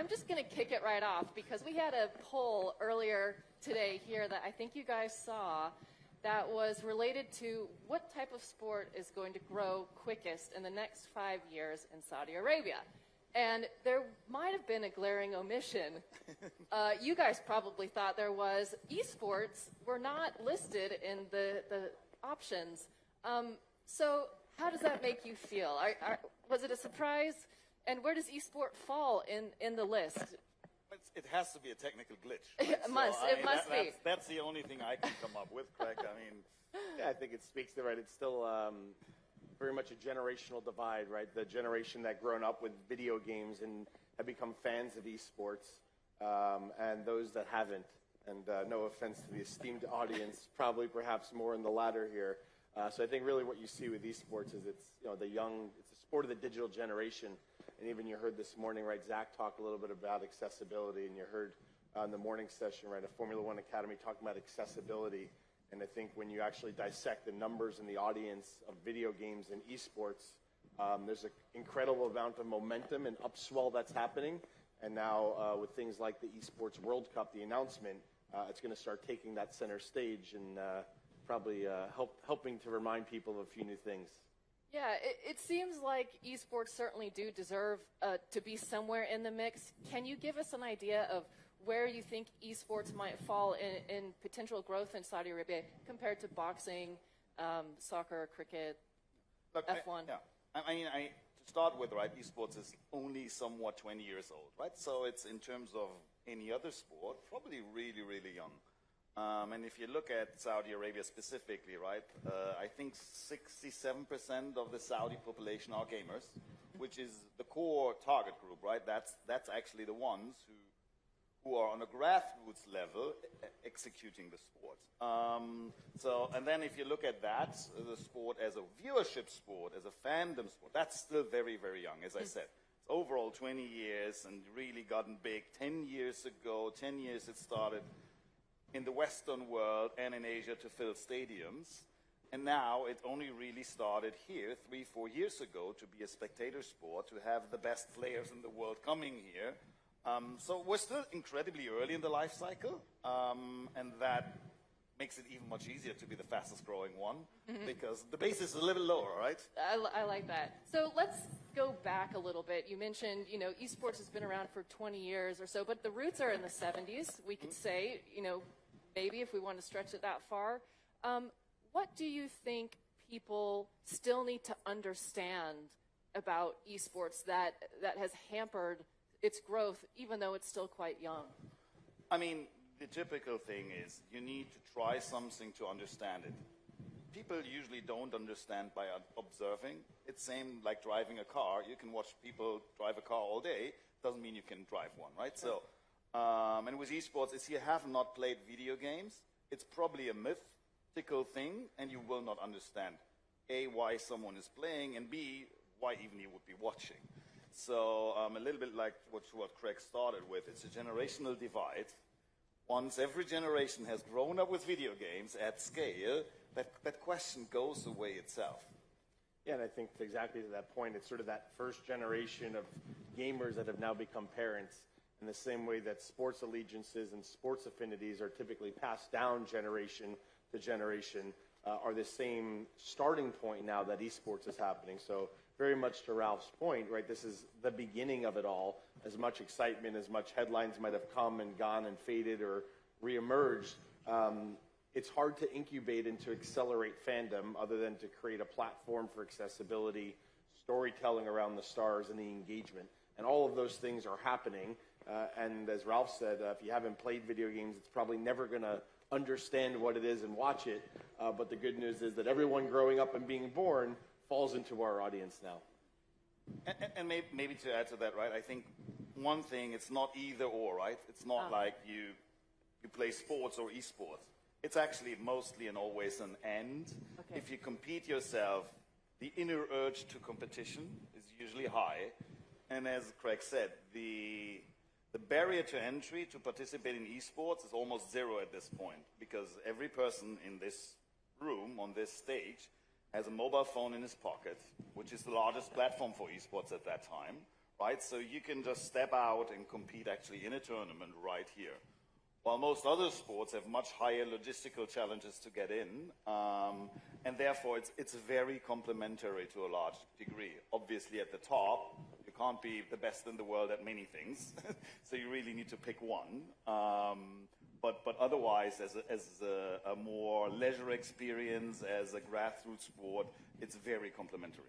I'm just going to kick it right off because we had a poll earlier today here that I think you guys saw that was related to what type of sport is going to grow quickest in the next 5 years in Saudi Arabia. And there might have been a glaring omission. You guys probably thought there was. Esports were not listed in the options. So how does that make you feel? Was it a surprise? And where does esport fall in the list? It has to be a technical glitch. Right? It must be. That's the only thing I can come up with, Craig. I mean, yeah, I think it speaks to right. It's still very much a generational divide, right? The generation that grown up with video games and have become fans of esports, and those that haven't. And no offense to the esteemed audience, probably perhaps more in the latter here. So I think really what you see with esports is it's it's a sport of the digital generation. And even you heard this morning, right, Zach talk a little bit about accessibility, and you heard in the morning session, right, a Formula One Academy talking about accessibility. And I think when you actually dissect the numbers in the audience of video games and esports, there's an incredible amount of momentum and upswell that's happening. And now with things like the Esports World Cup, the announcement, it's going to start taking that center stage and probably helping to remind people of a few new things. Yeah, it seems like esports certainly do deserve to be somewhere in the mix. Can you give us an idea of where you think esports might fall in potential growth in Saudi Arabia compared to boxing, soccer, cricket, Look, F1? To start with, right, esports is only somewhat 20 years old, right? So it's, in terms of any other sport, probably really, really young. And if you look at Saudi Arabia specifically, right, I think 67% of the Saudi population are gamers, which is the core target group, right? That's actually the ones who are on a grassroots level executing the sport. And then if you look at that, the sport as a viewership sport, as a fandom sport, that's still very, very young, as I said. It's overall 20 years and really gotten big. 10 years it started in the Western world and in Asia to fill stadiums. And now it only really started here 3-4 years ago to be a spectator sport, to have the best players in the world coming here. So we're still incredibly early in the life cycle, and that makes it even much easier to be the fastest growing one, because the base is a little lower, right? I like that. So let's go back a little bit. You mentioned, esports has been around for 20 years or so, but the roots are in the 70s, we could say, maybe if we want to stretch it that far. What do you think people still need to understand about esports that has hampered its growth, even though it's still quite young? I mean, the typical thing is you need to try something to understand it. People usually don't understand by observing. It's same like driving a car. You can watch people drive a car all day. Doesn't mean you can drive one, right? So, and with esports, if you have not played video games, it's probably a mythical thing, and you will not understand, A, why someone is playing, and B, why even you would be watching. So a little bit like what Craig started with, it's a generational divide. Once every generation has grown up with video games at scale, that question goes away itself. Yeah, and I think exactly to that point, it's sort of that first generation of gamers that have now become parents, in the same way that sports allegiances and sports affinities are typically passed down generation to generation, are the same starting point now that esports is happening. So very much to Ralph's point, right, this is the beginning of it all. As much excitement, as much headlines might have come and gone and faded or reemerged, it's hard to incubate and to accelerate fandom other than to create a platform for accessibility, storytelling around the stars, and the engagement. And all of those things are happening. And as Ralph said, if you haven't played video games, it's probably never going to understand what it is and watch it. But the good news is that everyone growing up and being born falls into our audience now. And maybe to add to that, right, I think one thing, it's not either or, right? It's not like you play sports or esports. It's actually mostly and always an and. Okay. If you compete yourself, the inner urge to competition is usually high. And as Craig said, the barrier to entry to participate in esports is almost zero at this point, because every person in this room, on this stage, has a mobile phone in his pocket, which is the largest platform for esports at that time, right? So you can just step out and compete actually in a tournament right here. While most other sports have much higher logistical challenges to get in, and therefore it's very complementary to a large degree. Obviously at the top, you can't be the best in the world at many things, so you really need to pick one. But otherwise, as a more leisure experience, as a grassroots sport, it's very complementary.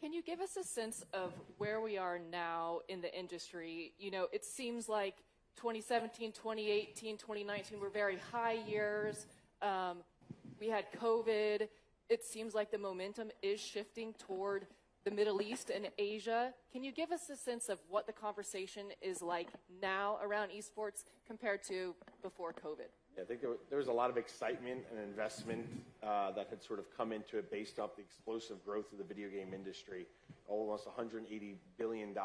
Can you give us a sense of where we are now in the industry? You know, it seems like 2017, 2018, 2019 were very high years. We had COVID. It seems like the momentum is shifting toward the Middle East and Asia. Can you give us a sense of what the conversation is like now around esports compared to before COVID? Yeah, I think there was a lot of excitement and investment that had sort of come into it based off the explosive growth of the video game industry, almost $180 billion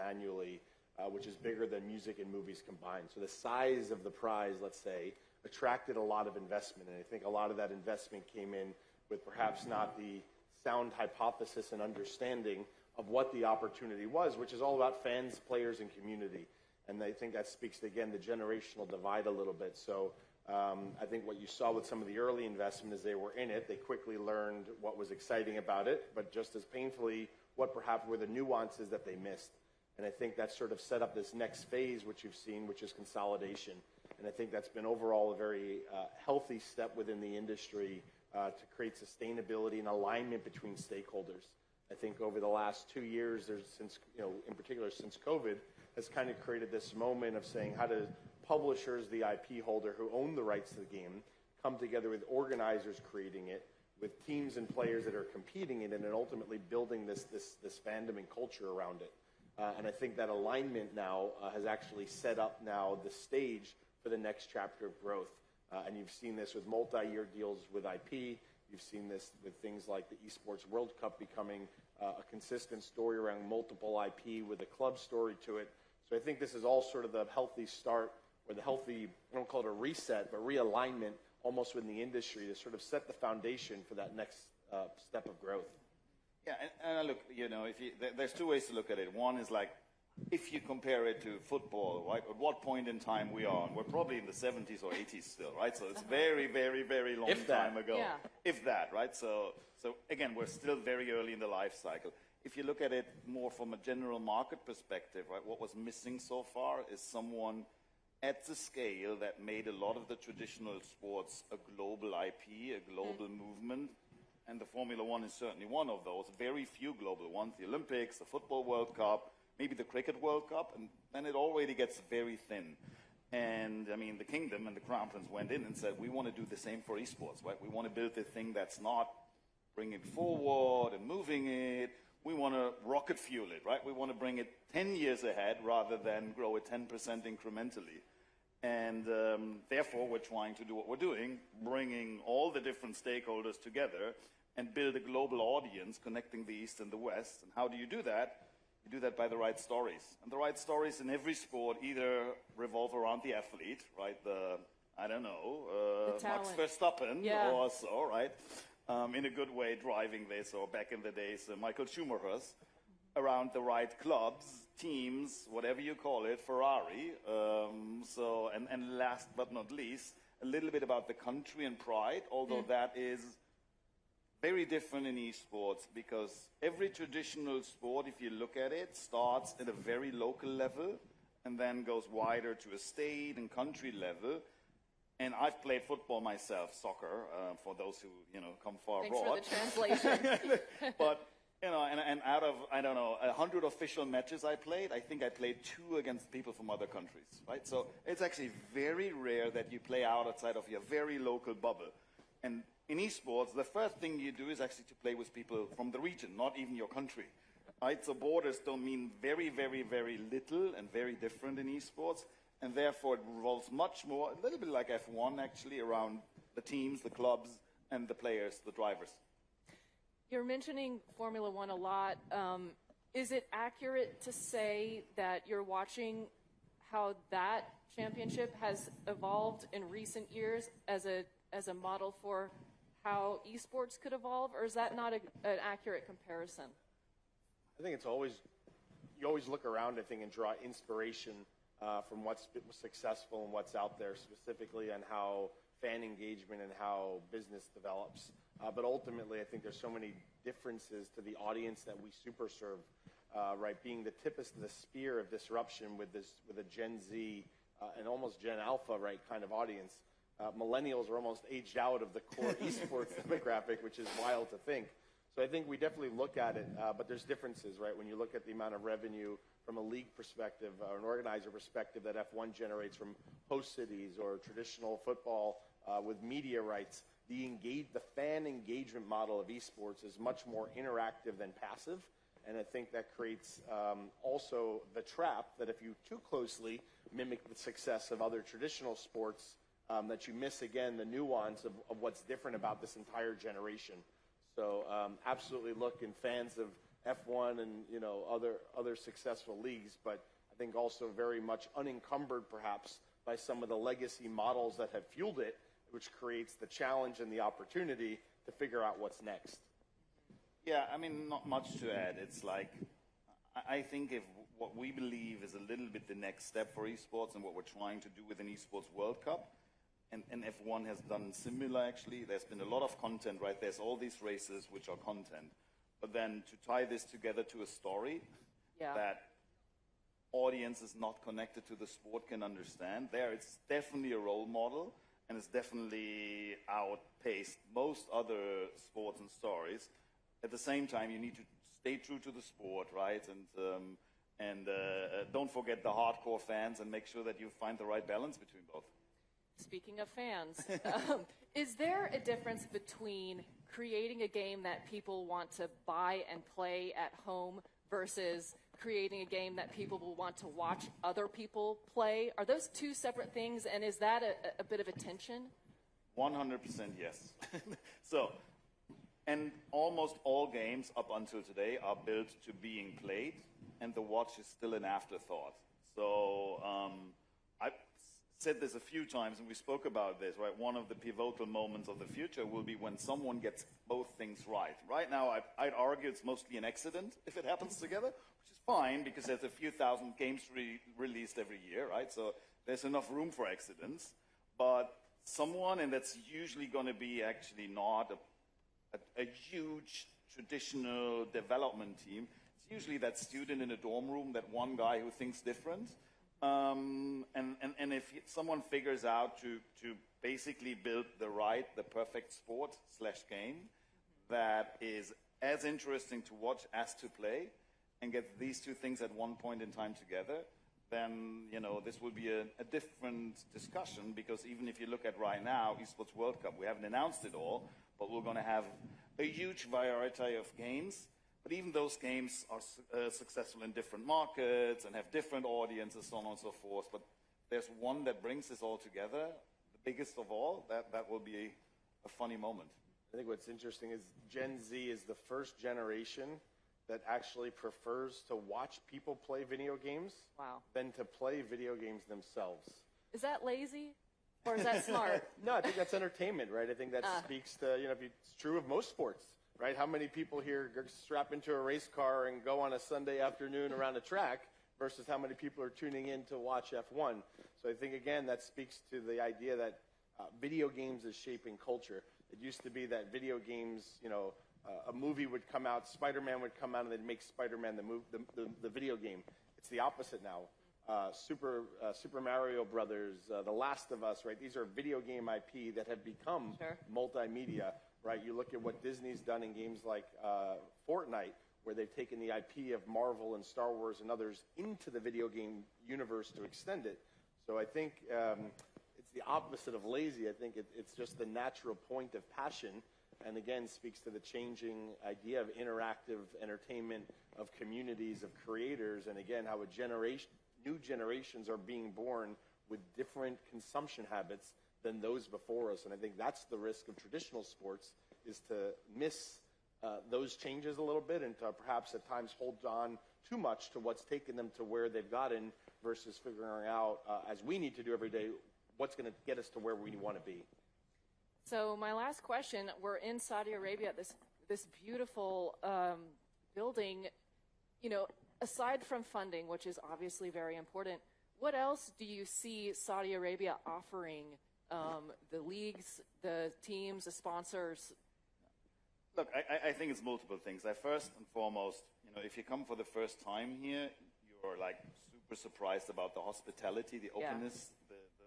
annually, which is bigger than music and movies combined. So the size of the prize, let's say, attracted a lot of investment. And I think a lot of that investment came in with perhaps not the sound hypothesis and understanding of what the opportunity was, which is all about fans, players, and community. And I think that speaks to, again, the generational divide a little bit. So I think what you saw with some of the early investment is they were in it. They quickly learned what was exciting about it, but just as painfully, what perhaps were the nuances that they missed. And I think that sort of set up this next phase, which you've seen, which is consolidation. And I think that's been overall a very healthy step within the industry to create sustainability and alignment between stakeholders. I think over the last 2 years, since in particular since COVID, has kind of created this moment of saying, how do publishers, the IP holder who own the rights to the game, come together with organizers creating it, with teams and players that are competing in it, and ultimately building this fandom and culture around it. And I think that alignment now has actually set up now the stage for the next chapter of growth. And you've seen this with multi-year deals with IP. You've seen this with things like the Esports World Cup becoming a consistent story around multiple IP with a club story to it. So I think this is all sort of the healthy start, or the healthy, I don't call it a reset, but realignment almost within the industry to sort of set the foundation for that next step of growth. Yeah, and look, there's two ways to look at it. One is like, if you compare it to football, right, at what point in time we are, we're probably in the 70s or 80s still, right? So it's very, very, very long time ago. Yeah. If that, right? So again, we're still very early in the life cycle. If you look at it more from a general market perspective, right, what was missing so far is someone at the scale that made a lot of the traditional sports a global IP, a global movement. And the Formula One is certainly one of those. Very few global ones, the Olympics, the Football World Cup, maybe the Cricket World Cup, and then it already gets very thin. And, I mean, the Kingdom and the Crown Prince went in and said, we want to do the same for esports, right? We want to build a thing that's not bringing it forward and moving it. We want to rocket fuel it, right? We want to bring it 10 years ahead rather than grow it 10% incrementally. And therefore, we're trying to do what we're doing, bringing all the different stakeholders together and build a global audience connecting the East and the West. And how do you do that? You do that by the right stories. And the right stories in every sport either revolve around the athlete, right? Max Verstappen or so, right? In a good way, driving this, or back in the days, Michael Schumacher's, around the right clubs, teams, whatever you call it, Ferrari. And last but not least, a little bit about the country and pride, although that is very different in esports, because every traditional sport, if you look at it, starts at a very local level and then goes wider to a state and country level. And I've played football myself, soccer, for those who, come far abroad. Thanks for the translation. But, and out of, 100 official matches I played, I think I played 2 against people from other countries, right? So it's actually very rare that you play outside of your very local bubble. And in esports, the first thing you do is actually to play with people from the region, not even your country, right? So borders don't mean very, very, very little and very different in esports. And therefore, it revolves much more, a little bit like F1 actually, around the teams, the clubs, and the players, the drivers. You're mentioning Formula One a lot. Is it accurate to say that you're watching how that championship has evolved in recent years as a model for how esports could evolve, or is that not an accurate comparison? I think it's always you always look around, I think, and draw inspiration from what's been successful and what's out there specifically, and how fan engagement and how business develops. But ultimately, I think there's so many differences to the audience that we super serve, right? Being the tip of the spear of disruption with a Gen Z and almost Gen Alpha, right, kind of audience. Millennials are almost aged out of the core esports demographic, which is wild to think. So I think we definitely look at it, but there's differences, right? When you look at the amount of revenue from a league perspective or an organizer perspective that F1 generates from host cities or traditional football with media rights, the fan engagement model of esports is much more interactive than passive. And I think that creates also the trap that if you too closely mimic the success of other traditional sports, that you miss, again, the nuance of what's different about this entire generation. So absolutely look, in fans of F1 and other successful leagues, but I think also very much unencumbered perhaps by some of the legacy models that have fueled it, which creates the challenge and the opportunity to figure out what's next. Yeah, I mean, not much to add. It's like, I think if what we believe is a little bit the next step for esports and what we're trying to do with an esports World Cup, and F1 has done similar, actually. There's been a lot of content, right? There's all these races which are content. But then to tie this together to a story that audiences not connected to the sport can understand, it's definitely a role model, and it's definitely outpaced most other sports and stories. At the same time, you need to stay true to the sport, right? And don't forget the hardcore fans, and make sure that you find the right balance between both. Speaking of fans, is there a difference between creating a game that people want to buy and play at home versus creating a game that people will want to watch other people play? Are those two separate things, and is that a bit of a tension? 100% yes. And almost all games up until today are built to being played, and the watch is still an afterthought. So I've said this a few times, and we spoke about this, right? One of the pivotal moments of the future will be when someone gets both things right. Right now, I'd argue it's mostly an accident if it happens together, which is fine because there's a few thousand games released every year, right? So there's enough room for accidents. But someone, and that's usually going to be actually not a huge traditional development team. It's usually that student in a dorm room, that one guy who thinks different. And if someone figures out to basically build the perfect sport/game that is as interesting to watch as to play, and get these two things at one point in time together, then this will be a different discussion. Because even if you look at right now, Esports World Cup, we haven't announced it all, but we're going to have a huge variety of games. But even those games are successful in different markets and have different audiences, so on and so forth. But there's one that brings this all together, the biggest of all. That will be a funny moment. I think what's interesting is Gen Z is the first generation that actually prefers to watch people play video games than to play video games themselves. Is that lazy? Or is that smart? No, I think that's entertainment, right? I think that speaks to, it's true of most sports, right? How many people here strap into a race car and go on a Sunday afternoon around a track versus how many people are tuning in to watch F1? So I think, again, that speaks to the idea that video games is shaping culture. It used to be that video games, a movie would come out, Spider-Man would come out, and they'd make Spider-Man the video game. It's the opposite now. Super Mario Brothers, The Last of Us, right? These are video game IP that have become multimedia, right? You look at what Disney's done in games like Fortnite, where they've taken the IP of Marvel and Star Wars and others into the video game universe to extend it. So I think it's the opposite of lazy. I think it's just the natural point of passion, and again speaks to the changing idea of interactive entertainment, of communities, of creators, and again how new generations are being born with different consumption habits than those before us. And I think that's the risk of traditional sports, is to miss those changes a little bit, and to perhaps at times hold on too much to what's taken them to where they've gotten, versus figuring out, as we need to do every day, what's going to get us to where we want to be. So my last question, we're in Saudi Arabia, this beautiful building. aside from funding, which is obviously very important, what else do you see Saudi Arabia offering the leagues, the teams, the sponsors? Look, I think it's multiple things. First and foremost, if you come for the first time here, you're like super surprised about the hospitality, the openness,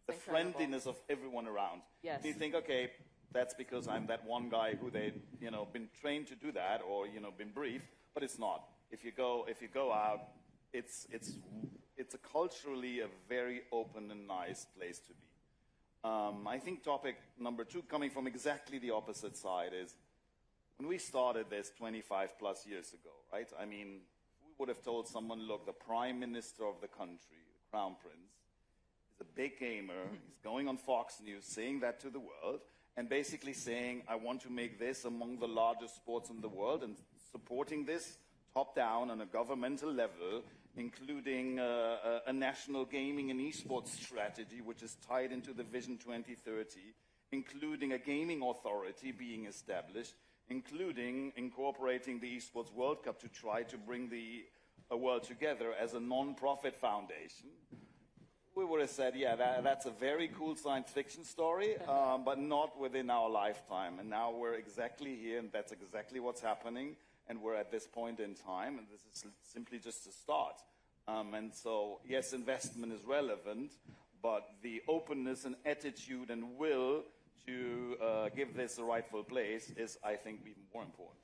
the friendliness of everyone around. Yes. And you think, okay, that's because I'm that one guy who they, been trained to do that, or been briefed, but it's not. If you go out, it's culturally a very open and nice place to be. I think topic number 2, coming from exactly the opposite side, is when we started this 25 plus years ago, right? I mean, we would have told someone, look, the prime minister of the country, the crown prince, is a big gamer. He's going on Fox News saying that to the world and basically saying, I want to make this among the largest sports in the world, and supporting this top down on a governmental level, including a national gaming and esports strategy, which is tied into the Vision 2030, including a gaming authority being established, including incorporating the Esports World Cup to try to bring the world together as a non-profit foundation. We would have said, yeah, that's a very cool science fiction story, but not within our lifetime. And now we're exactly here, and that's exactly what's happening. And we're at this point in time, and this is simply just a start. And so, yes, investment is relevant, but the openness and attitude and will to give this a rightful place is, I think, even more important.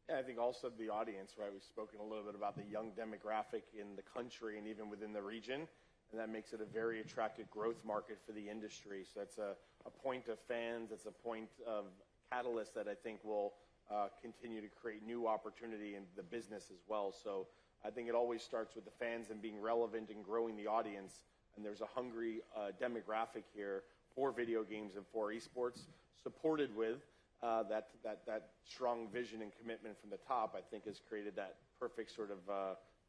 Yeah, I think also the audience, right? We've spoken a little bit about the young demographic in the country and even within the region, and that makes it a very attractive growth market for the industry. So that's a point of fans, it's a point of catalyst that I think will continue to create new opportunity in the business as well. So I think it always starts with the fans and being relevant and growing the audience, and there's a hungry demographic here for video games and for esports, supported with that strong vision and commitment from the top. I think has created that perfect sort of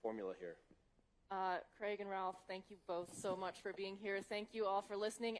formula here. Craig and Ralph, thank you both so much for being here. Thank you all for listening.